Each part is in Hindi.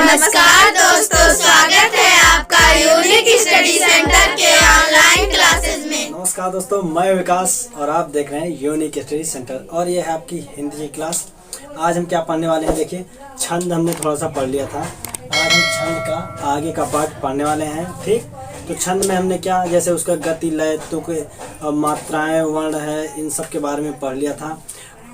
नमस्कार दोस्तों, स्वागत है आपका यूनिक स्टडी सेंटर के ऑनलाइन क्लासेस में। नमस्कार दोस्तों, मैं विकास और आप देख रहे हैं यूनिक स्टडी सेंटर और ये है आपकी हिंदी की क्लास। आज हम क्या पढ़ने वाले हैं, देखिए छंद हमने थोड़ा सा पढ़ लिया था। आज हम छंद का आगे का पार्ट पढ़ने वाले हैं। ठीक, तो छंद में हमने क्या, जैसे उसका गति, लय, तुक, मात्राएं, वर्ण है, इन सब के बारे में पढ़ लिया था।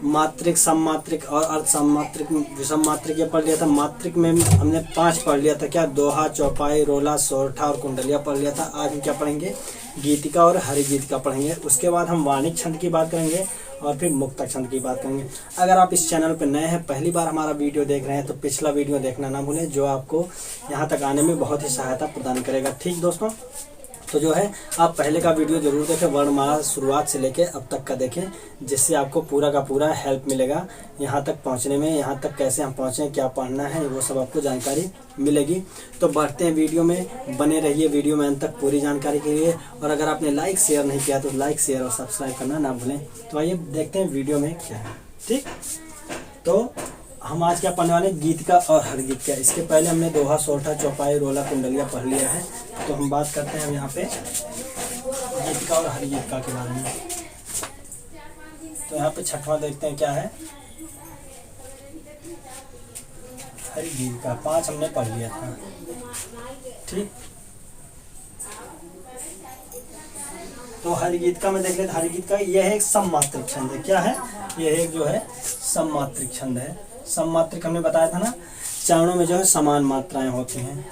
मात्रिक, सममात्रिक और अर्ध सममात्रिक, विषम मात्रिक ये पढ़ लिया था। मात्रिक में हमने 5 पढ़ लिया था, क्या, दोहा, चौपाई, रोला, सोरठा और कुंडलिया पढ़ लिया था। आज हम क्या पढ़ेंगे, गीतिका और हरिगीतिका पढ़ेंगे। उसके बाद हम वाणिज्य छंद की बात करेंगे और फिर मुक्तक छंद की बात करेंगे। अगर आप इस चैनल पर नए हैं, पहली बार हमारा वीडियो देख रहे हैं, तो पिछला वीडियो देखना ना भूलें, जो आपको यहाँ तक आने में बहुत ही सहायता प्रदान करेगा। ठीक दोस्तों, तो जो है आप पहले का वीडियो जरूर देखें, वर्णमाला शुरुआत से लेके अब तक का देखें, जिससे आपको पूरा का पूरा हेल्प मिलेगा यहाँ तक पहुँचने में। यहाँ तक कैसे हम पहुँचें, क्या पढ़ना है, वो सब आपको जानकारी मिलेगी। तो बढ़ते हैं वीडियो में, बने रहिए वीडियो में अंत तक पूरी जानकारी के लिए। और अगर आपने लाइक शेयर नहीं किया तो लाइक शेयर और सब्सक्राइब करना ना भूलें। तो आइए देखते हैं वीडियो में क्या है। ठीक, तो हम आज क्या पढ़ने वाले हैं, गीतिका और हरिगीतिका। इसके पहले हमने दोहा, सोरठा, चौपाई, रोला, कुंडलिया पढ़ लिया है। तो हम बात करते हैं अब यहाँ पे गीतिका और हरिगीतिका के बारे में। तो यहाँ पे छठवां देखते हैं क्या है, हरिगीतिका। 5 हमने पढ़ लिया था। ठीक, तो हरिगीतिका में देख लेते हैं। हरिगीतिका यह एक सममात्रिक छंद है। क्या है, यह एक जो है सममात्रिक छंद है। सममात्रिक हमने बताया था ना, चरणों में जो है समान मात्राएं होती हैं।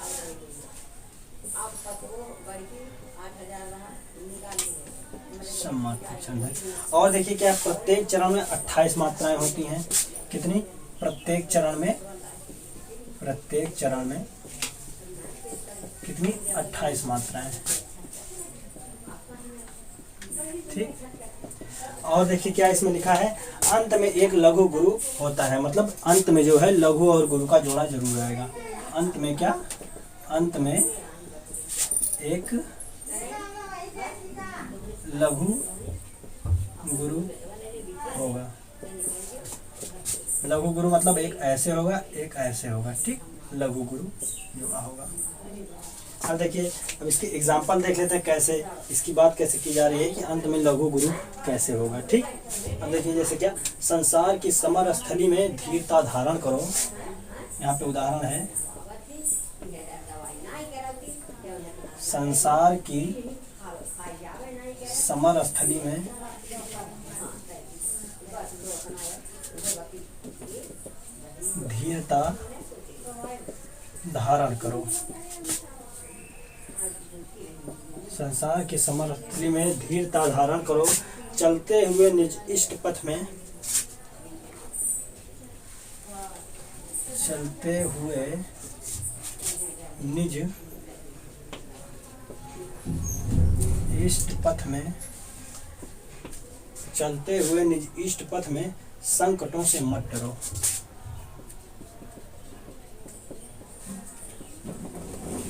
सममात्रिक छंद है। और देखिए क्या, प्रत्येक चरण में 28 मात्राएं होती हैं। कितनी, प्रत्येक चरण में कितनी, 28 मात्राएं। ठीक, और देखिए क्या इसमें लिखा है, अंत में एक लघु गुरु होता है। मतलब अंत में जो है लघु और गुरु का जोड़ा जरूर आएगा। अंत में क्या, अंत में एक लघु गुरु होगा। लघु गुरु मतलब एक ऐसे होगा, एक ऐसे होगा। ठीक, लघु गुरु जुड़ा होगा। अब देखिए, अब इसके एग्जाम्पल देख लेते हैं, कैसे इसकी बात कैसे की जा रही है कि अंत में लघु गुरु कैसे होगा। ठीक, अब देखिए जैसे क्या, संसार की समर स्थली में धीरता धारण करो। यहाँ पे उदाहरण है, संसार की समर स्थली में धीरता धारण करो। संसार की समर स्थली में धीरता धारण करो, चलते हुए निज इष्ट पथ में, चलते हुए निज इष्ट पथ में, चलते हुए निज इष्ट पथ में संकटों से मत डरो।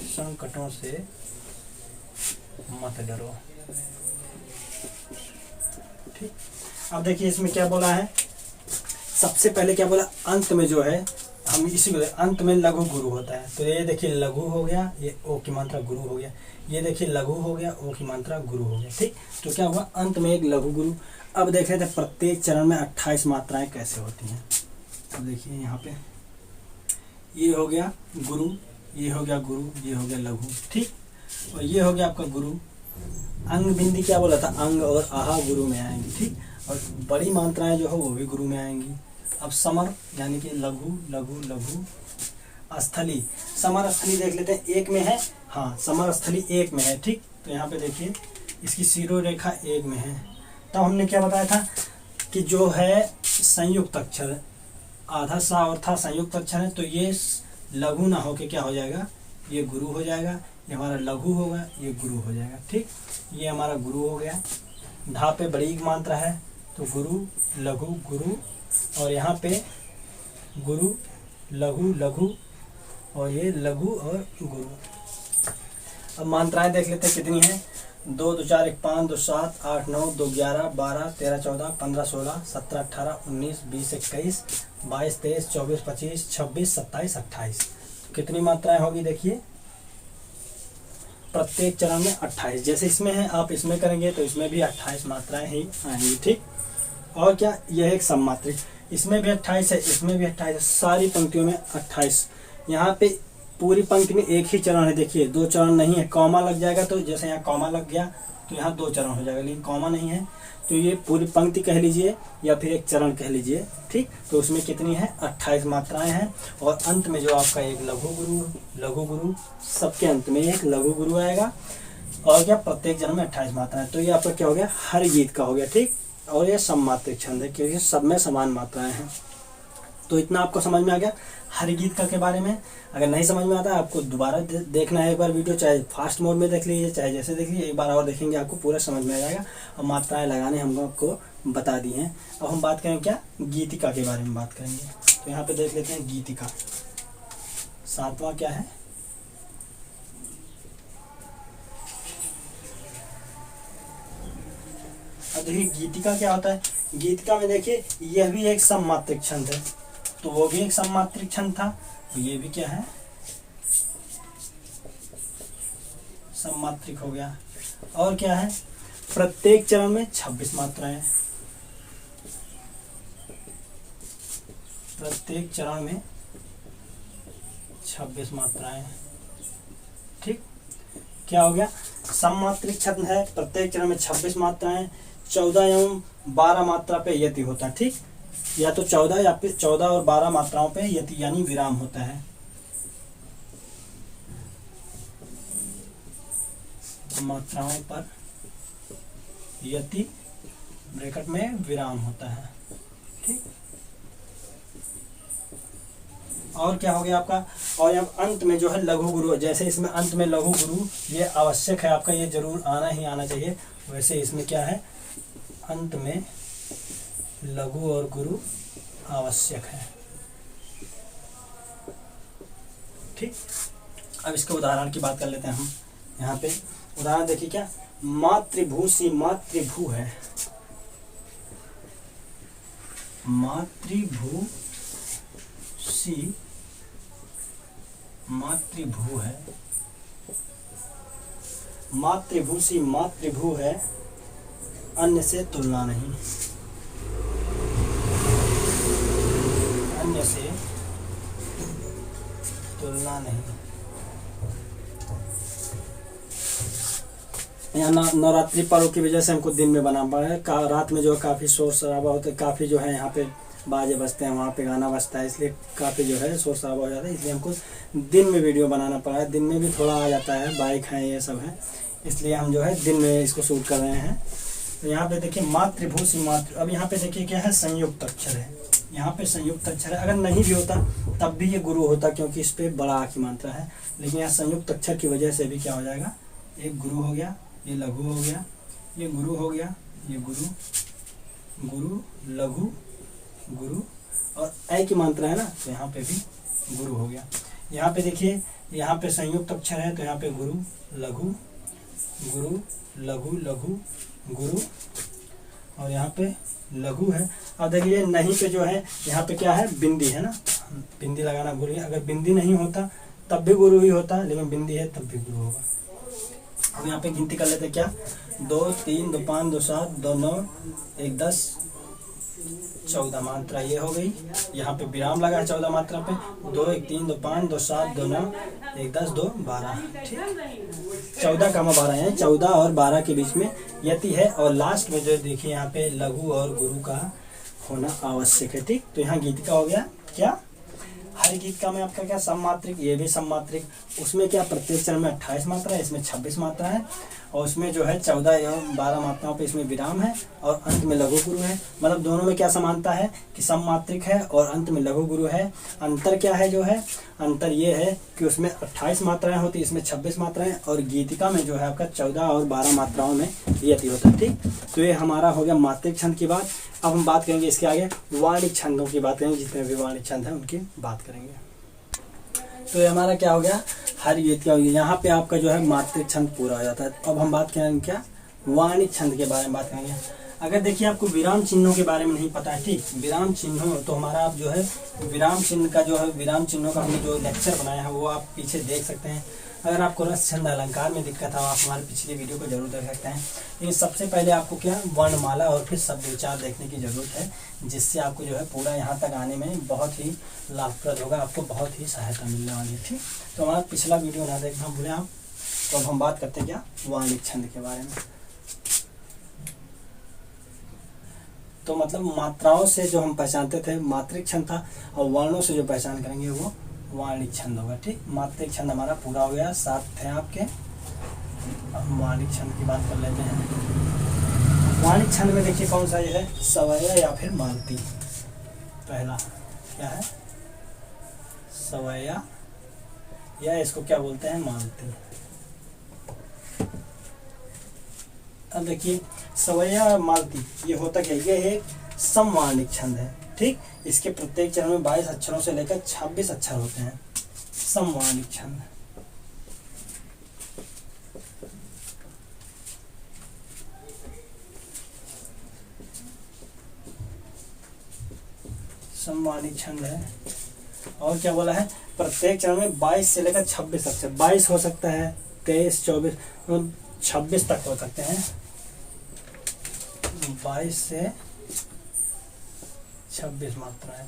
संकटों से मत डरो। ठीक, अब देखिए इसमें क्या बोला है, सबसे पहले क्या बोला, अंत में जो है हम इसी को, अंत में लघु गुरु होता है। तो ये देखिए लघु हो गया, ये ओ की मात्रा गुरु हो गया। ये देखिए लघु हो गया, ओ की मात्रा गुरु हो गया। ठीक, तो क्या हुआ, अंत में एक लघु गुरु। अब देख रहे थे प्रत्येक चरण में 28 मात्राएं कैसे होती हैं। अब देखिए यहाँ पे ये हो गया गुरु, ये हो गया गुरु, ये हो गया लघु। ठीक, और ये हो गया आपका गुरु। अंग बिंदी क्या बोला था, अंग और आहा गुरु में आएंगी। ठीक, और बड़ी मात्राएं जो है वो भी गुरु में आएंगी। अब समर यानी कि लघु लघु लघु, स्थली, समर स्थली देख लेते हैं, एक में है। हाँ, समर स्थली एक में है। ठीक, तो यहाँ पे देखिए इसकी शिरो रेखा एक में है। तो हमने क्या बताया था कि जो है संयुक्त अक्षर, आधा सा और था संयुक्त अक्षर है, तो ये लघु ना होके क्या हो जाएगा, ये गुरु हो जाएगा। ये हमारा लघु होगा, ये गुरु हो जाएगा। ठीक, ये हमारा गुरु हो गया। धा पे बड़ी मात्रा है, तो गुरु लघु गुरु, और यहाँ पे गुरु लघु लघु, और ये लघु और गुरु। अब मात्राएं देख लेते हैं कितनी है, 2 2 4 1 5 2 7 8 9 2 11 12 13 14 15 16 17 18 19 20 21 22 23 24 25 26 27 28। कितनी मात्राएं होगी देखिए, प्रत्येक चरण में 28, जैसे इसमें है आप इसमें करेंगे तो इसमें भी 28 मात्राएं ही आएंगी, ठीक। और क्या, यह एक सममात्रिक, इसमें भी 28 है, इसमें भी 28 है, सारी पंक्तियों में 28। यहाँ पे पूरी पंक्ति में एक ही चरण है, देखिए 2 चरण नहीं है, कॉमा लग जाएगा तो जैसे यहाँ कॉमा लग गया तो यहाँ 2 चरण हो जाएगा, लेकिन कॉमा नहीं है तो ये पूरी पंक्ति कह लीजिए या फिर एक चरण कह लीजिए, ठीक। तो उसमें कितनी है, 28 मात्राएं हैं। और अंत में जो आपका एक लघु गुरु सबके अंत में एक लघु गुरु आएगा। और क्या, प्रत्येक चरण में 28 मात्राएं। तो ये आपका क्या हो गया, हर गीत का हो गया, ठीक। और ये सममात्रिक छंद है क्योंकि सब में समान मात्राएं हैं। तो इतना आपको समझ में आ गया हर गीत का के बारे में। अगर नहीं समझ में आता है आपको दोबारा देखना है एक बार वीडियो, चाहे फास्ट मोड में देख लीजिए चाहे जैसे देख लीजिए, एक बार और देखेंगे आपको पूरा समझ में आ जाएगा। और मात्राएं लगाने हम आपको बता दी हैं। अब हम बात करेंगे क्या, गीतिका के बारे में बात करेंगे। तो यहाँ पे देख लेते हैं गीतिका, 7वां क्या है, अब देखिए गीतिका क्या होता है। गीतिका में देखिए यह भी एक सममात्रिक छंद है, तो वो भी एक सममात्रिक छंद था, तो ये भी क्या है, सममात्रिक हो गया। और क्या है, प्रत्येक चरण में 26 मात्राएं, प्रत्येक चरण में 26 मात्राएं, ठीक। क्या हो गया, सममात्रिक छंद है, प्रत्येक चरण में 26 मात्राएं, 14 एवं 12 मात्रा पे यति होता है, ठीक। या तो 14 या फिर 14 और 12 मात्राओं पे यति यानी विराम होता है। मात्राओं पर यति ब्रैकेट में विराम होता है, ठीक। और क्या हो गया आपका, और अब अंत में जो है लघु गुरु, जैसे इसमें अंत में लघु गुरु ये आवश्यक है आपका, ये जरूर आना ही आना चाहिए। वैसे इसमें क्या है, अंत में लघु और गुरु आवश्यक है, ठीक। अब इसके उदाहरण की बात कर लेते हैं हम। यहाँ पे उदाहरण देखिए क्या, मातृभू सी मातृभू है, मातृभू सी मातृभू है, मातृभू सी मातृभू है, अन्य से तुलना नहीं, अन्य से तुलना नहीं। यहाँ नवरात्रि पर्व की वजह से हमको दिन में बनाना पड़ा है, रात में जो काफ़ी शोर शराबा होता है, काफ़ी जो है यहाँ पे बाजे बजते हैं, वहाँ पे गाना बजता है, इसलिए काफ़ी जो है शोर शराबा हो जाता है, इसलिए हमको दिन में वीडियो बनाना पड़ा है। दिन में भी थोड़ा आ जाता है, बाइक है ये सब है, इसलिए हम जो है दिन में इसको शूट कर रहे हैं। तो यहाँ पे देखिए मातृभू सी मातृ, अब यहाँ पे देखिए क्या है, संयुक्त अक्षर है, यहाँ पे संयुक्त अक्षर है। अगर नहीं भी होता तब भी ये गुरु होता क्योंकि इस पे बड़ा आ की मात्रा है, लेकिन यहाँ संयुक्त अक्षर की वजह से भी क्या हो जाएगा, एक गुरु हो गया, ये लघु हो गया, ये गुरु हो गया, ये गुरु गुरु लघु गुरु, और ऐ की मात्रा है ना, तो यहाँ पे भी गुरु हो गया। यहाँ पे देखिए यहाँ पे संयुक्त अक्षर है, तो यहाँ पे गुरु लघु लघु गुरु, और यहाँ पे लघु है। अब देखिए नहीं पे जो है, यहाँ पे क्या है, बिंदी है ना, बिंदी लगाना भूल गया। अगर बिंदी नहीं होता तब भी गुरु ही होता, लेकिन बिंदी है तब भी गुरु होगा। अब यहाँ पे गिनती कर लेते हैं क्या, 2 3 2 5 2 7 2 9 1 10 14 मात्रा ये हो गई। यहाँ पे विराम लगा है 14 मात्रा पे, 2 1 3 2 5 2 7 2 9 1 10 2 12, ठीक। 14 का 12 है, 14 और 12 के बीच में यति है, और लास्ट में जो देखिए यहाँ पे लघु और गुरु का होना आवश्यक है, ठीक। तो यहाँ गीत का हो गया क्या, हर गीत का में आपका क्या, सममात्रिक, ये भी सममात्रिक। उसमें क्या, प्रत्येक चरण में 28 मात्रा है, इसमें 26 मात्रा है, और उसमें जो है 14 एवं 12 मात्राओं पे इसमें विराम है, और अंत में लघु गुरु है। मतलब दोनों में क्या समानता है कि सममात्रिक है और अंत में लघु गुरु है। अंतर क्या है, जो है अंतर ये है कि उसमें 28 मात्राएं होती, इसमें 26 मात्राएं, और गीतिका में जो है आपका 14 और 12 मात्राओं में यति होता है, ठीक। तो ये हमारा हो गया मात्रिक छंद की बात। अब हम बात करेंगे इसके आगे वाणिक छंदों की बात करेंगे, जितने भी वाणिक छंद हैं उनकी बात करेंगे। तो ये हमारा क्या हो गया, हर गीत क्या हो गया, यहाँ पे आपका जो है मात्रिक छंद पूरा हो जाता है। अब हम बात करेंगे क्या, वाणिक छंद के बारे में बात करेंगे। अगर देखिए आपको विराम चिन्हों के बारे में नहीं पता है, ठीक, विराम चिन्हों, तो हमारा आप जो है विराम चिन्ह का जो है विराम चिन्हों का हमने जो लेक्चर बनाया है वो आप पीछे देख सकते हैं। अगर आपको रस छंद अलंकार में दिक्कत है आप हमारे पिछले वीडियो को जरूर देख सकते हैं। लेकिन सबसे पहले आपको क्या वर्णमाला और फिर शब्द विचार देखने की ज़रूरत है, जिससे आपको जो है पूरा यहाँ तक आने में बहुत ही लाभप्रद होगा, आपको बहुत ही सहायता मिलने वाली है। ठीक, तो हमारा पिछला वीडियो ना देखना भूलें आप। तो अब हम बात करते हैं क्या वार्णिक छंद के बारे में। तो मतलब मात्राओं से जो हम पहचानते थे मात्रिक छंद था, और वर्णों से जो पहचान करेंगे वो वार्णिक छंद होगा। ठीक, मात्रिक छंद हमारा पूरा हो गया, 7 थे आपके। अब हम वार्णिक छंद की बात कर लेते हैं। वार्णिक छंद में देखिए कौन सा ये है, सवैया या फिर मालती। पहला क्या है, सवैया या इसको क्या बोलते हैं, मालती। अब देखिए सवैया मालती ये होता क्या, ये एक समवार्णिक छंद है। ठीक, इसके प्रत्येक चरण में 22 अक्षरों से लेकर 26 अक्षर होते हैं। समवार्णिक छंद। समवार्णिक छंद है। और क्या बोला है, प्रत्येक चरण में 22 से लेकर 26 अक्षर, 22 हो सकता है, 23, 24, 26 तक हो सकते हैं। 22 से 26 मात्राएं।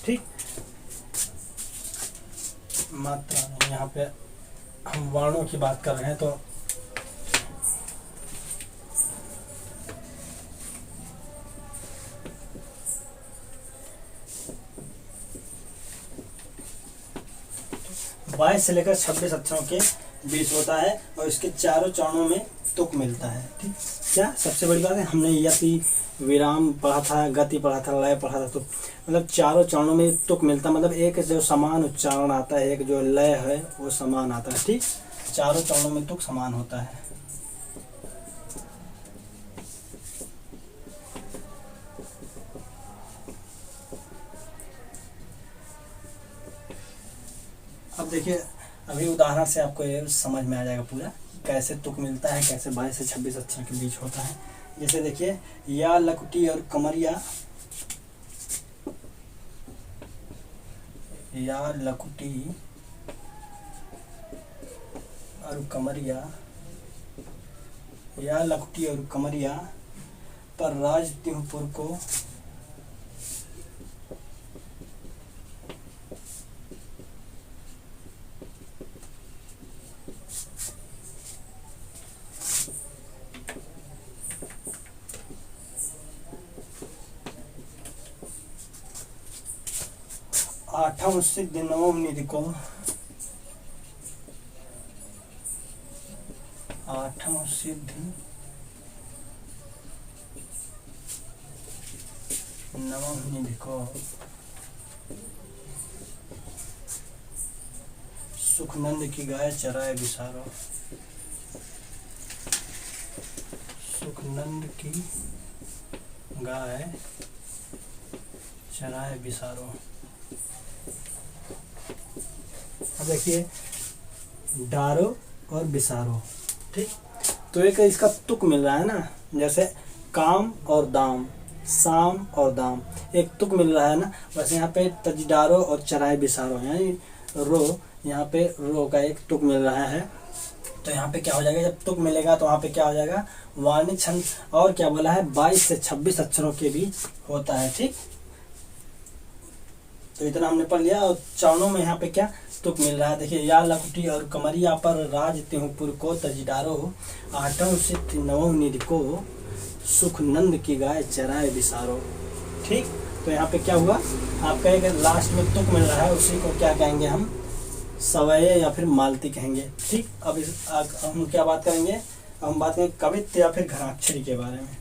ठीक, मात्रा यहाँ पे हम वर्णों की बात कर रहे हैं, तो बाईस से लेकर 26 अक्षरों के बीच होता है, और इसके चारों चरणों में तुक मिलता है। ठीक, क्या सबसे बड़ी बात है, हमने यति विराम पढ़ा था, गति पढ़ा था, लय पढ़ा था, तो मतलब चारों चरणों में तुक मिलता, मतलब एक जो समान उच्चारण आता है, एक जो लय है वो समान आता है। ठीक, चारों चरणों में तुक समान होता है। अब देखिए अभी उदाहरण से आपको ये समझ में आ जाएगा पूरा कैसे तुक मिलता है, कैसे 22 से 26 अक्षर के बीच होता है। जैसे देखिए या लकुटी और कमरिया, या लकुटी और कमरिया, या लकुटी और कमरिया पर राज त्योपुर को आठम सिद्ध नवम निधि को, आठम सिद्ध नवम निधि को सुखनंद की गाय चराए बिसारो, सुखनंद की गाय चराए बिसारो। अब देखिए डारो और बिसारो। ठीक, तो एक इसका तुक मिल रहा है ना, जैसे काम और दाम, साम और दाम, एक तुक मिल रहा है ना, वैसे यहाँ पे तजडारो और चराए बिसारो, यानी रो, यहाँ पे रो का एक तुक मिल रहा है। तो यहाँ पे क्या हो जाएगा, जब तुक मिलेगा तो वहाँ पे क्या हो जाएगा, वार्णिक छंद। और क्या बोला है, 22 से 26 अक्षरों के बीच होता है। ठीक, तो इतना हमने पढ़ लिया। और चरणों में यहाँ पे क्या तुक मिल रहा है, देखिए या लकुटी और कमरिया पर राज त्योपुर को तजडारो, आठम सिद्ध नवम निधि को सुखनंद की गाय चराए बिसारो। ठीक, तो यहाँ पे क्या हुआ, आपका एक लास्ट में तुक मिल रहा है, उसी को क्या कहेंगे हम, सवैया या फिर मालती कहेंगे। ठीक, अब हम क्या बात करेंगे, हम बात करेंगे कवित्त या फिर घनाक्षरी के बारे में।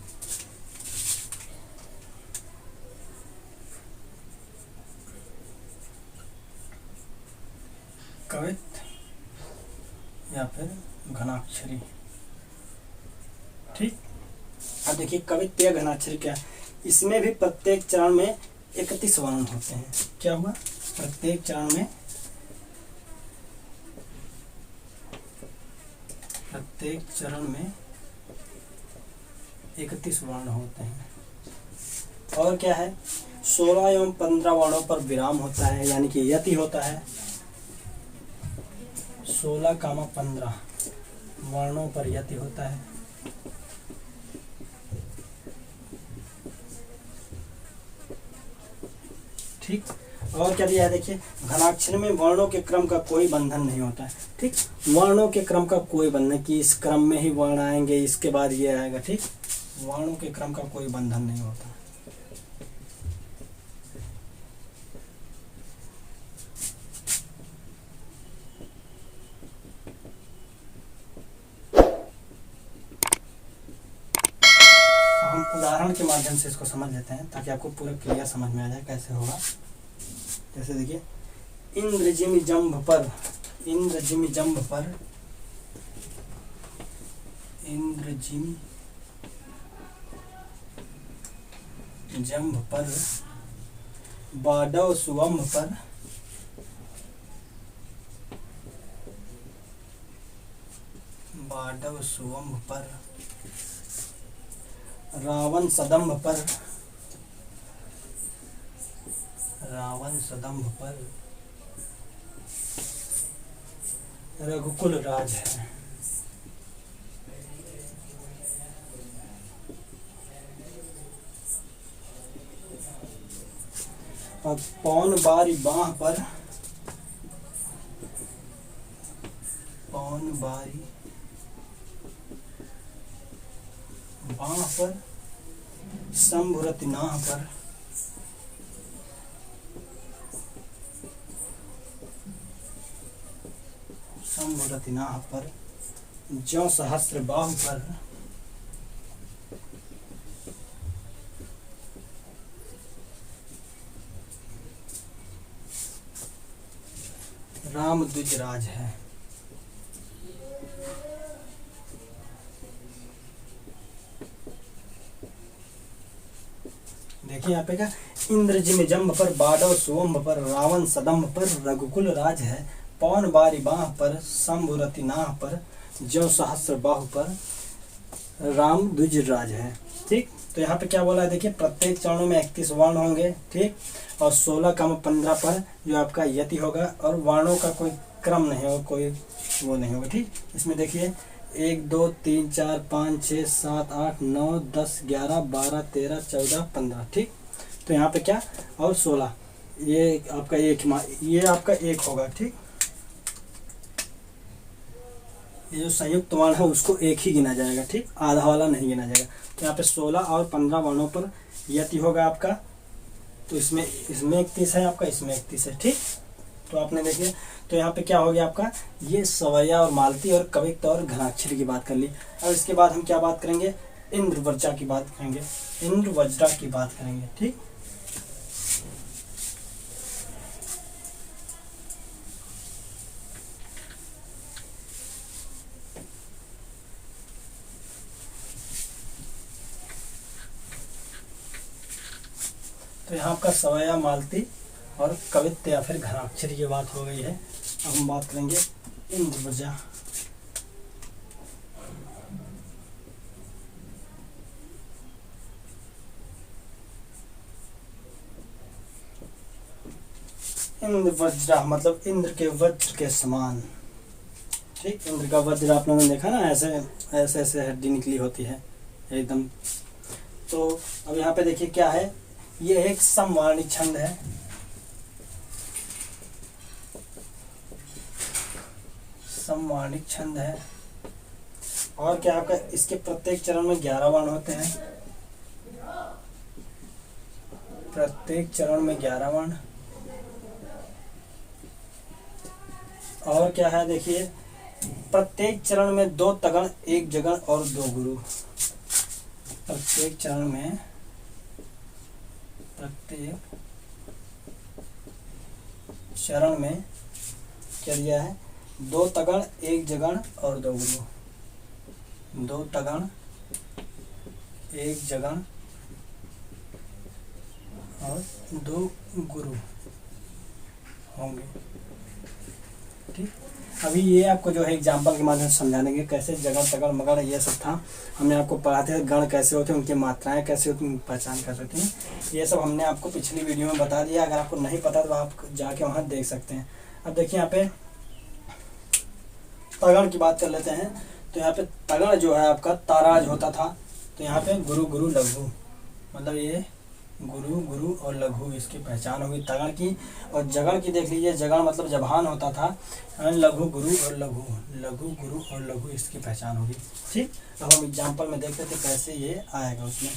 कवित्त या फिर घनाक्षरी। ठीक, अब देखिए कवित्त या घनाक्षरी क्या है, इसमें भी प्रत्येक चरण में 31 वर्ण होते हैं। क्या हुआ, प्रत्येक चरण में प्रत्येक चरण में 31 वर्ण होते हैं। और क्या है, 16 एवं 15 वर्णों पर विराम होता है, यानी कि यति होता है। 16, 15 वर्णों पर यति होता है। ठीक। और क्या दिया है देखिए, घनाक्षर में वर्णों के क्रम का कोई बंधन नहीं होता है। ठीक, वर्णों के क्रम का कोई बंधन कि इस क्रम में ही वर्ण आएंगे, इसके बाद ये आएगा। ठीक, वर्णों के क्रम का कोई बंधन नहीं होता। हम उदाहरण के माध्यम से इसको समझ लेते हैं ताकि आपको पूरा क्लियर समझ में आ जाए कैसे होगा। जैसे देखिए, इंद्रजिम जंभ पर, इंद्रजिम जंभ पर, इंद्रजिम जंभ पर, बाडव सुवंभ पर, बाडव सुवंभ पर, रावण सदंभ पर, रावण सदंभ पर, रघुकुल राज है। और पौन बारी बाह पर, पौन बारी बाह पर, शंभुरति नाह पर, शंभुरति नाह पर, ज्यों सहस्त्र बाहु पर, राम द्विजराज है। देखिए यहाँ पे क्या, इंद्रजिम जंभ पर, बाडव सुवंभ पर, रावण सदंभ पर, रघुकुल राज है। पौन बारी बाह पर, शंभुरति नाह पर, ज्यों सहस्त्र बाहु पर, राम द्विजराज है। ठीक, तो यहाँ पे क्या बोला है देखिए, प्रत्येक चरणों में 31 वर्ण होंगे। ठीक, और 16, 15 पर जो आपका यति होगा, और वर्णों का कोई क्रम नहीं होगा, कोई वो नहीं होगा। ठीक, इसमें देखिए 1 2 3 4 5 6 7 8 9 10 11 12 13 14 15। ठीक, तो यहाँ पे क्या, और 16, ये आपका एक, ये आपका एक होगा। ठीक, ये जो संयुक्त वर्ण है उसको एक ही गिना जाएगा। ठीक, आधा वाला नहीं गिना जाएगा। तो यहाँ पे 16 और 15 वर्णों पर यति होगा आपका। तो इसमें 31 है आपका, इसमें 31 है। ठीक, तो आपने देखिए, तो यहाँ पे क्या हो गया आपका, ये सवैया और मालती और कवित्त और घनाक्षर की बात कर ली। अब इसके बाद हम क्या बात करेंगे, इंद्र वज्रा की बात करेंगे, इंद्र वज्रा की बात करेंगे। ठीक, तो यहाँ आपका सवैया मालती और कवित्त या फिर घनाक्षर की बात हो गई है। अब हम बात करेंगे इंद्र वज्रा। इंद्र वज्रा मतलब इंद्र के वज्र के समान। ठीक, इंद्र का वज्र आप लोगों ने देखा ना, ऐसे ऐसे ऐसे हड्डी निकली होती है एकदम। तो अब यहाँ पे देखिए क्या है, ये एक समवर्णी छंद है। समवर्णी छंद है। और क्या आपका, इसके प्रत्येक चरण में 11 वर्ण होते हैं। प्रत्येक चरण में 11 वर्ण। और क्या है देखिए, प्रत्येक चरण में 2 तगण, 1 जगण और 2 गुरु। प्रत्येक चरण में, प्रत्येक चरण में क्या दिया है, 2 तगण, 1 जगण और 2 गुरु। 2 तगण, 1 जगण और 2 गुरु होंगे। ठीक, अभी ये आपको जो है एग्जाम्पल के माध्यम से समझा देंगे कैसे जगड़ तगड़ मगड़ ये सब था। हमने आपको पढ़ाते थे गण कैसे होते हैं, उनकी मात्राएं कैसे होती हैं, उनकी पहचान कैसे होती हैं, ये सब हमने आपको पिछली वीडियो में बता दिया। अगर आपको नहीं पता तो आप जाके वहाँ देख सकते हैं। अब देखिए यहाँ पे तगड़ की बात कर लेते हैं। तो यहाँ पे तगड़ जो है आपका ताराज होता था। तो यहाँ पे गुरु गुरु लघु, मतलब ये गुरु गुरु और लघु इसकी पहचान होगी तगड़ की। और जगड़ की देख लीजिए, जगड़ मतलब जबान होता था। लघु गुरु और लघु, लघु गुरु और लघु इसकी पहचान होगी। ठीक, अब हम एग्जाम्पल में देखते थे कैसे ये आएगा। उसमें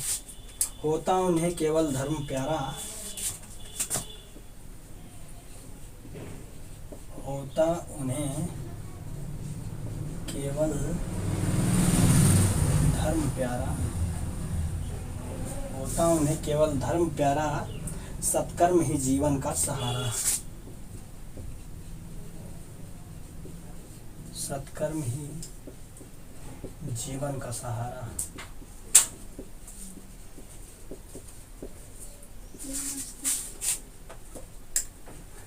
होता उन्हें केवल धर्म प्यारा, होता उन्हें केवल धर्म प्यारा, होता उन्हें केवल धर्म प्यारा, सत्कर्म ही जीवन का सहारा, सत्कर्म ही जीवन का सहारा।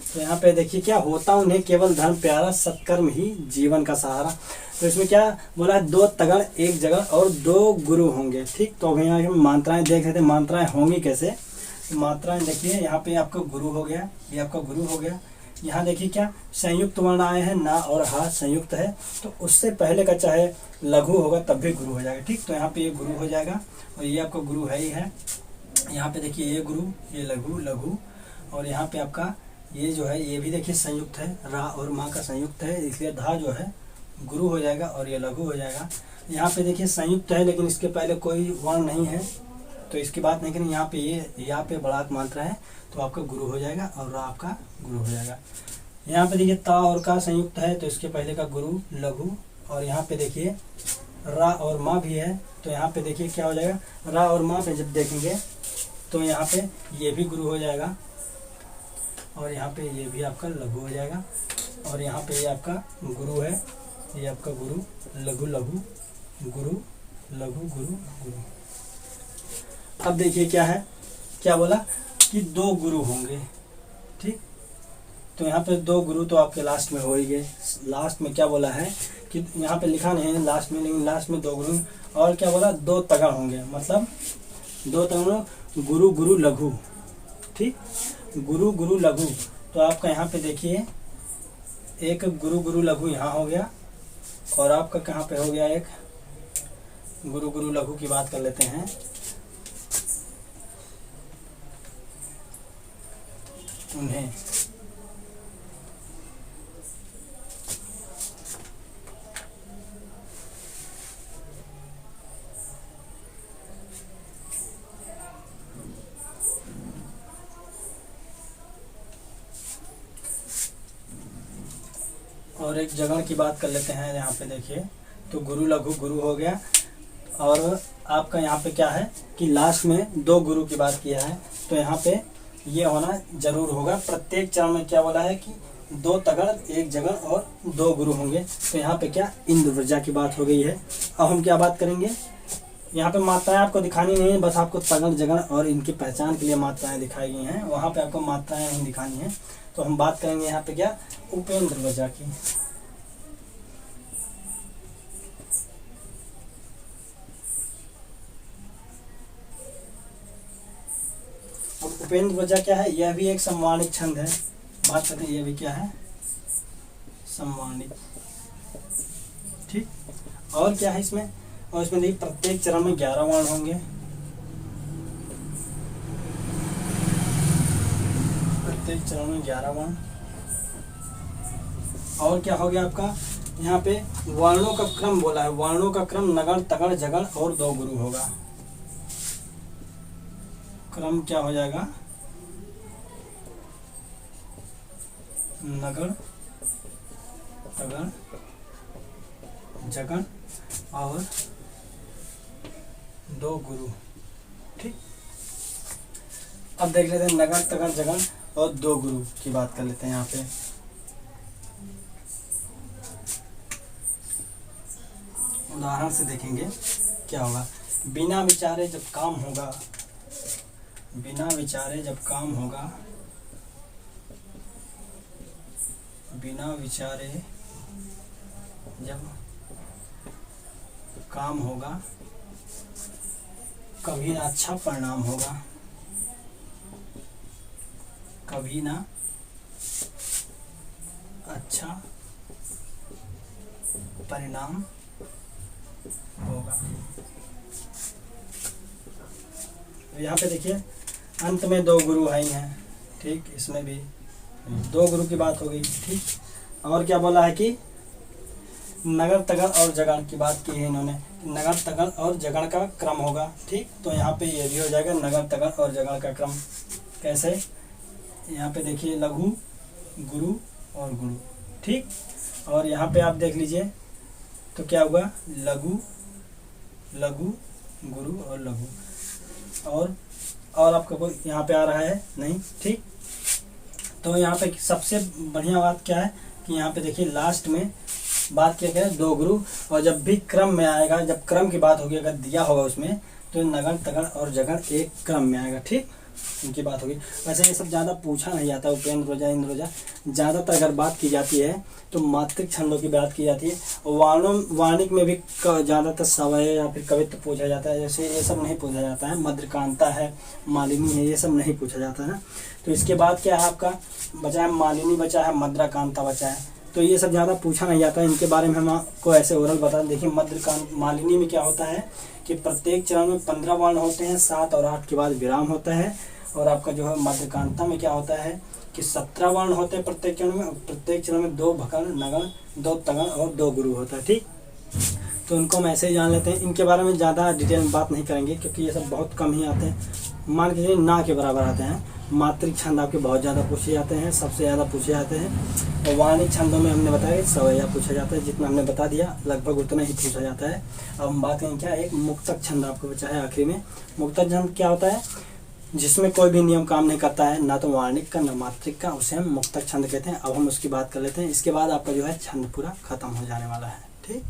तो यहाँ पे देखिए क्या होता उन्हें केवल धर्म प्यारा, सत्कर्म ही जीवन का सहारा। तो इसमें क्या बोला है, दो तगड़ एक जगह और दो गुरु होंगे। ठीक, तो अभी यहाँ मात्राएं देख रहे थे, मात्राएं होंगी कैसे। मात्राएं देखिए, यहाँ पे आपका गुरु हो गया, ये आपका गुरु हो गया। यहाँ देखिए क्या संयुक्त वर्ण आए हैं, ना और हा संयुक्त है। तो उससे पहले का चाहे लघु होगा तब भी गुरु हो जाएगा। ठीक, तो यहाँ पे ये गुरु हो जाएगा और ये आपका गुरु है ही है। यहाँ पे देखिए ये गुरु, ये लघु लघु, और यहाँ पे आपका ये जो है ये भी देखिए संयुक्त है, रा और माँ का संयुक्त है, इसलिए धा जो है गुरु हो जाएगा और ये लघु हो जाएगा। यहाँ पे देखिए संयुक्त है लेकिन इसके पहले कोई वर्ण नहीं है तो इसकी बात नहीं करें। यहाँ पे ये यहाँ पे बड़ाक मात्रा है तो आपका गुरु हो जाएगा और रा आपका गुरु हो जाएगा। यहाँ पे देखिए ता और का संयुक्त है तो इसके पहले का गुरु लघु, और यहाँ पे देखिए रा और माँ भी है तो यहाँ पे देखिए क्या हो जाएगा, रा और माँ पे जब देखेंगे तो यहाँ पे ये भी गुरु हो जाएगा और यहाँ पे ये भी आपका लघु हो जाएगा। और यहाँ पे ये आपका गुरु है, ये आपका गुरु लघु लघु गुरु लघु गुरु गुरु। अब देखिए क्या है, क्या बोला कि दो गुरु होंगे। ठीक, तो यहाँ पे दो गुरु तो आपके लास्ट में हो ही गए। लास्ट में क्या बोला है कि यहाँ पे लिखा नहीं है लास्ट में, लेकिन लास्ट में दो गुरु। और क्या बोला, दो तगड़ होंगे, मतलब दो तगड़ गुरु गुरु लघु। ठीक, गुरु गुरु लघु। तो आपका यहाँ पे देखिए एक गुरु गुरु लघु यहाँ हो गया और आपका कहाँ पे हो गया, एक गुरु गुरु लघु की बात कर लेते हैं। उन्हें और एक जगह की बात कर लेते हैं। यहाँ पे देखिए तो गुरु लघु गुरु हो गया और आपका यहाँ पे क्या है कि लास्ट में दो गुरु की बात किया है तो यहाँ पे ये होना जरूर होगा। प्रत्येक चरण में क्या बोला है कि दो तगड़ एक जगह और दो गुरु होंगे। तो यहाँ पे क्या इंद्र व्रजा की बात हो गई है। अब हम क्या बात करेंगे, यहाँ पे मात्राएं आपको दिखानी नहीं है, बस आपको तगड़ जगड़ और इनकी पहचान के लिए मात्राएं दिखाई गई हैं, वहाँ पे आपको मात्राएं नहीं दिखानी है। तो हम बात करेंगे यहाँ पे क्या उपेंद्र व्रजा की। अब उपेंद्र व्रजा क्या है, यह भी एक सम्मानित छंद है। बात करते हैं ये भी क्या है, सम्मानित। ठीक, और क्या है इसमें, और इसमें देखिए प्रत्येक चरण में 11 वर्ण होंगे। प्रत्येक चरण में 11 वर्ण। और क्या हो गया आपका, यहाँ पे वर्णों का क्रम बोला है, वर्णों का क्रम नगड़ तगड़ जगड़ और दो गुरु होगा। क्रम क्या हो जाएगा, नगड़ तगड़ जगड़ और दो गुरु। ठीक, अब देख लेते हैं नगड़ तगड़ जगड़ और दो गुरु की बात कर लेते हैं। यहाँ पे उदाहरण से देखेंगे क्या होगा। बिना विचारे जब काम होगा, बिना विचारे जब काम होगा, बिना विचारे जब काम होगा कभी ना अच्छा परिणाम होगा, कभी ना अच्छा परिणाम होगा। यहाँ पे देखिए अंत में दो गुरु आई हैं, ठीक, इसमें भी दो गुरु की बात हो गई, ठीक। और क्या बोला है कि नगर तगड़ और जगड़ की बात की है इन्होंने, नगर तगड़ और जगड़ का क्रम होगा, ठीक। तो यहाँ पे ये भी हो जाएगा नगर तगड़ और जगड़ का क्रम। कैसे, यहाँ पे देखिए लघु गुरु और गुरु, ठीक। और यहाँ पे आप देख लीजिए तो क्या हुआ, लघु लघु गुरु और लघु, और आपका कोई यहाँ पे आ रहा है नहीं, ठीक। तो यहाँ पे सबसे बढ़िया बात क्या है कि यहाँ पे देखिए लास्ट में बात किया गया है दो गुरु, और जब भी क्रम में आएगा, जब क्रम की बात होगी, अगर दिया होगा उसमें, तो नगर तगड़ और जगड़ एक क्रम में आएगा, ठीक, उनकी बात होगी। वैसे ये सब ज़्यादा पूछा नहीं जाता, उपेंद्र रोजा इंद्र रोजा, ज़्यादातर अगर बात की जाती है तो मात्रिक छंदों की बात की जाती है। वाणिक में भी ज़्यादातर सवय या फिर कवित्व पूछा जाता है, जैसे ये सब नहीं पूछा जाता है, मद्रकांता है, मालिनी है, ये सब नहीं पूछा जाता है। तो इसके बाद क्या है आपका बचा है, मालिनी बचा है, मद्रकांता बचा है। तो ये सब ज़्यादा पूछा नहीं जाता है, इनके बारे में हम आपको ऐसे ओरल बता दें। देखिए मालिनी में क्या होता है कि प्रत्येक चरण में 15 वर्ण होते हैं, 7 और 8 के बाद विराम होता है। और आपका जो है मध्यकांता में क्या होता है कि 17 वर्ण होते हैं प्रत्येक चरण में, और प्रत्येक चरण में 2 भकड़, नगण, 2 तगड़ और 2 गुरु होता है, ठीक। तो उनको हम ऐसे ही जान लेते हैं, इनके बारे में ज़्यादा डिटेल में बात नहीं करेंगे क्योंकि ये सब बहुत कम ही आते हैं, मान के चलिए ना के बराबर आते हैं। मात्रिक छंद आपके बहुत ज़्यादा पूछे जाते हैं, सबसे ज़्यादा पूछे जाते हैं। और वाणिक छंदों में हमने बताया सवैया पूछा जाता है, जितना हमने बता दिया लगभग उतना ही पूछा जाता है। अब हम बात करें क्या, एक मुक्तक छंद आपको बचा है आखिरी में। मुक्तक छंद क्या होता है, जिसमें कोई भी नियम काम नहीं करता है, ना तो वाणिक का ना मात्रिक का, उसे हम मुक्तक छंद कहते हैं। अब हम उसकी बात कर लेते हैं, इसके बाद आपका जो है छंद पूरा खत्म हो जाने वाला है, ठीक।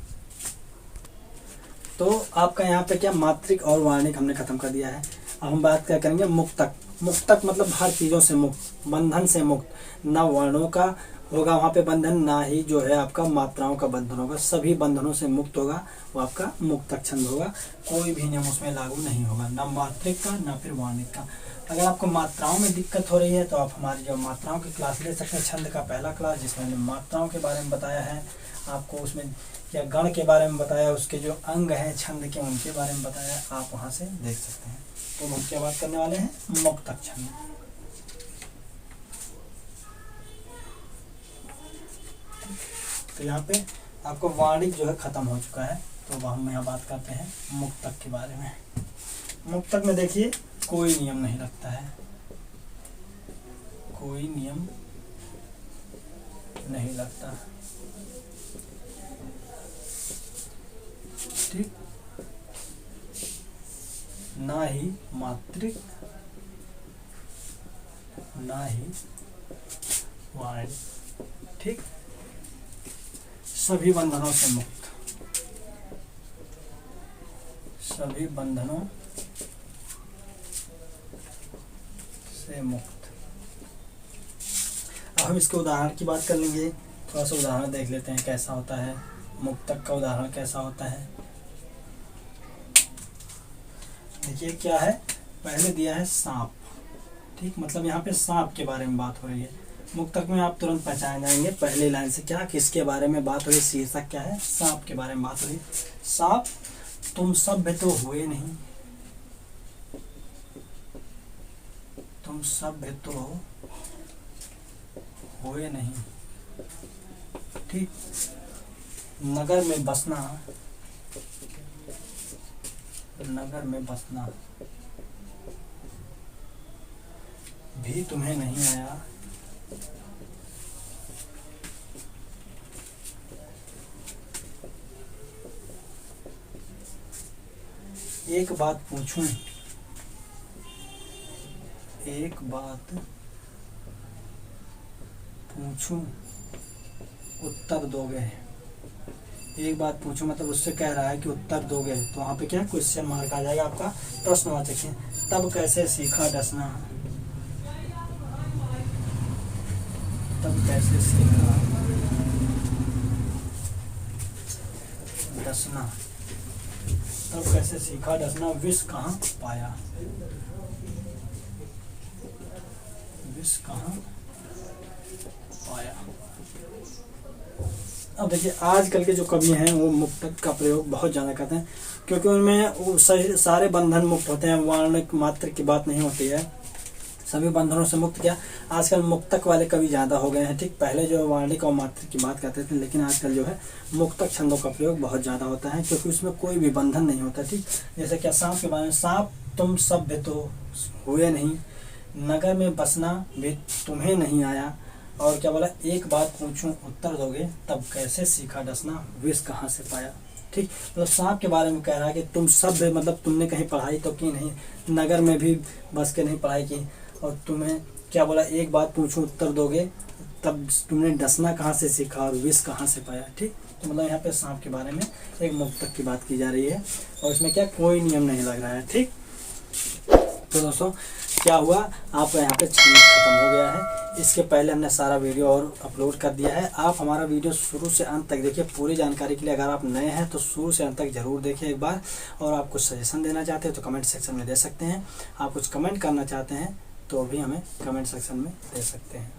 तो आपका यहाँ पे क्या मात्रिक और वाणिक हमने खत्म कर दिया है। अब हम बात क्या करेंगे मुक्तक। मुक्तक मतलब हर चीज़ों से मुक्त, बंधन से मुक्त, ना वर्णों का होगा वहाँ पे बंधन, ना ही जो है आपका मात्राओं का बंधन होगा, सभी बंधनों से मुक्त होगा, वो आपका मुक्तक छंद होगा। कोई भी नियम उसमें लागू नहीं होगा, ना मात्रिक का ना फिर वाणिक का। अगर आपको मात्राओं में दिक्कत हो रही है तो आप हमारी जो मात्राओं की क्लास ले सकते हैं, छंद का पहला क्लास जिसमें हमने मात्राओं के बारे में बताया है आपको, उसमें या गण के बारे में बताया, उसके जो अंग हैं छंद के उनके बारे में बताया, आप वहाँ से देख सकते हैं। तो हम क्या बात करने वाले हैं, मुक्तक छंद। तो यहाँ पे आपको वाणिक जो है खत्म हो चुका है, तो हम यहाँ बात करते हैं मुक्तक के बारे में। मुक्तक में देखिए कोई नियम नहीं लगता है, कोई नियम नहीं लगता, ठीक, ना ही मात्रिक ना ही वाणिक, ठीक, सभी बंधनों से मुक्त, सभी बंधनों से मुक्त। अब हम इसके उदाहरण की बात कर लेंगे, थोड़ा सा उदाहरण देख लेते हैं कैसा होता है मुक्तक का उदाहरण कैसा होता है। देखिए क्या है, पहले दिया है सांप, ठीक, मतलब यहाँ पे सांप के बारे में बात हो रही है। मुक्तक में आप तुरंत पहचान जाएंगे पहली लाइन से क्या किसके बारे में बात हो रही है, शीर्षक क्या है, सांप के बारे में बात हो रही है। सांप तुम सभ्य तो हुए नहीं, तुम सभ्य तो हुए नहीं, ठीक, नगर में बसना, नगर में बसना भी तुम्हें नहीं आया, एक बात पूछूं, एक बात पूछूं उत्तर दोगे। एक बात पूछूं मतलब उससे कह रहा है कि उत्तर दोगे, तो वहाँ पे क्या क्वेश्चन मार्क आ जाएगा आपका, प्रश्नवाचक है। तब कैसे सीखा डसना, तब कैसे सीखा डसना, तब कैसे सीखा डसना, विष कहाँ पाया, विष कहाँ पाया। अब देखिए आजकल के जो कवि हैं वो मुक्तक का प्रयोग बहुत ज़्यादा करते हैं, क्योंकि उनमें वो सारे बंधन मुक्त होते हैं, वर्णिक मात्र की बात नहीं होती है, सभी बंधनों से मुक्त। क्या आजकल मुक्तक वाले कवि ज़्यादा हो गए हैं, ठीक। पहले जो वर्णिक और मात्र की बात करते थे, लेकिन आजकल जो है मुक्तक छंदों का प्रयोग बहुत ज़्यादा होता है, क्योंकि उसमें कोई भी बंधन नहीं होता, ठीक। जैसे क्या सांप के बारे में, सांप तुम सभ्य तो हुए नहीं, नगर में बसना भी तुम्हें नहीं आया, और क्या बोला, एक बात पूछूं उत्तर दोगे, तब कैसे सीखा डसना, विष कहाँ से पाया, ठीक। मतलब सांप के बारे में कह रहा है कि तुम सभ्य, मतलब तुमने कहीं पढ़ाई तो की नहीं, नगर में भी बस के नहीं पढ़ाई की, और तुम्हें क्या बोला, एक बात पूछूं उत्तर दोगे, तब तुमने डसना कहाँ से सीखा और विष कहाँ से पाया, ठीक। तो मतलब यहाँ पे सांप के बारे में एक मुक्तक की बात की जा रही है, और इसमें क्या कोई नियम नहीं लग रहा है, ठीक। तो दोस्तों क्या हुआ, आपका यहाँ पे छंद खत्म हो गया है। इसके पहले हमने सारा वीडियो और अपलोड कर दिया है, आप हमारा वीडियो शुरू से अंत तक देखिए। पूरी जानकारी के लिए अगर आप नए हैं तो शुरू से अंत तक जरूर देखिए एक बार, और आप कुछ सजेशन देना चाहते हैं तो कमेंट सेक्शन में दे सकते हैं, आप कुछ कमेंट करना चाहते हैं तो भी हमें कमेंट सेक्शन में दे सकते हैं।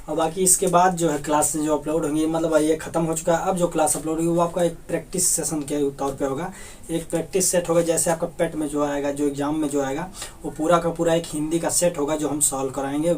और बाकी इसके बाद जो है क्लास जो अपलोड होंगी, मतलब ये खत्म हो चुका है, अब जो क्लास अपलोड होगी वो आपका एक प्रैक्टिस सेशन के तौर पे होगा, एक प्रैक्टिस सेट होगा। जैसे आपका पेट में जो आएगा, जो एग्जाम में जो आएगा, वो पूरा का पूरा एक हिंदी का सेट होगा जो हम सॉल्व कराएंगे,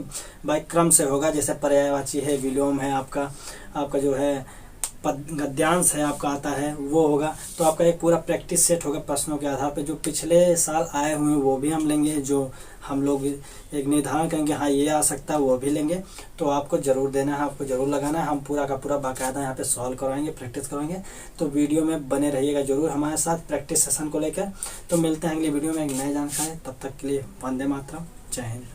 बाय क्रम से होगा। जैसे पर्यायवाची है, विलोम है, आपका जो है गद्यांश है आपका आता है, वो होगा। तो आपका एक पूरा प्रैक्टिस सेट होगा प्रश्नों के आधार पे, जो पिछले साल आए हुए हैं वो भी हम लेंगे, जो हम लोग एक निर्धारण करेंगे हाँ ये आ सकता है वो भी लेंगे। तो आपको ज़रूर देना है, आपको ज़रूर लगाना है, हम पूरा का पूरा बाकायदा यहाँ पे सॉल्व कराएंगे, प्रैक्टिस कराएंगे। तो वीडियो में बने रहिएगा जरूर हमारे साथ प्रैक्टिस सेशन को लेकर। तो मिलते हैं अगली वीडियो में एक नए जानकारी, तब तक के लिए वंदे मातरम, जय हिंद।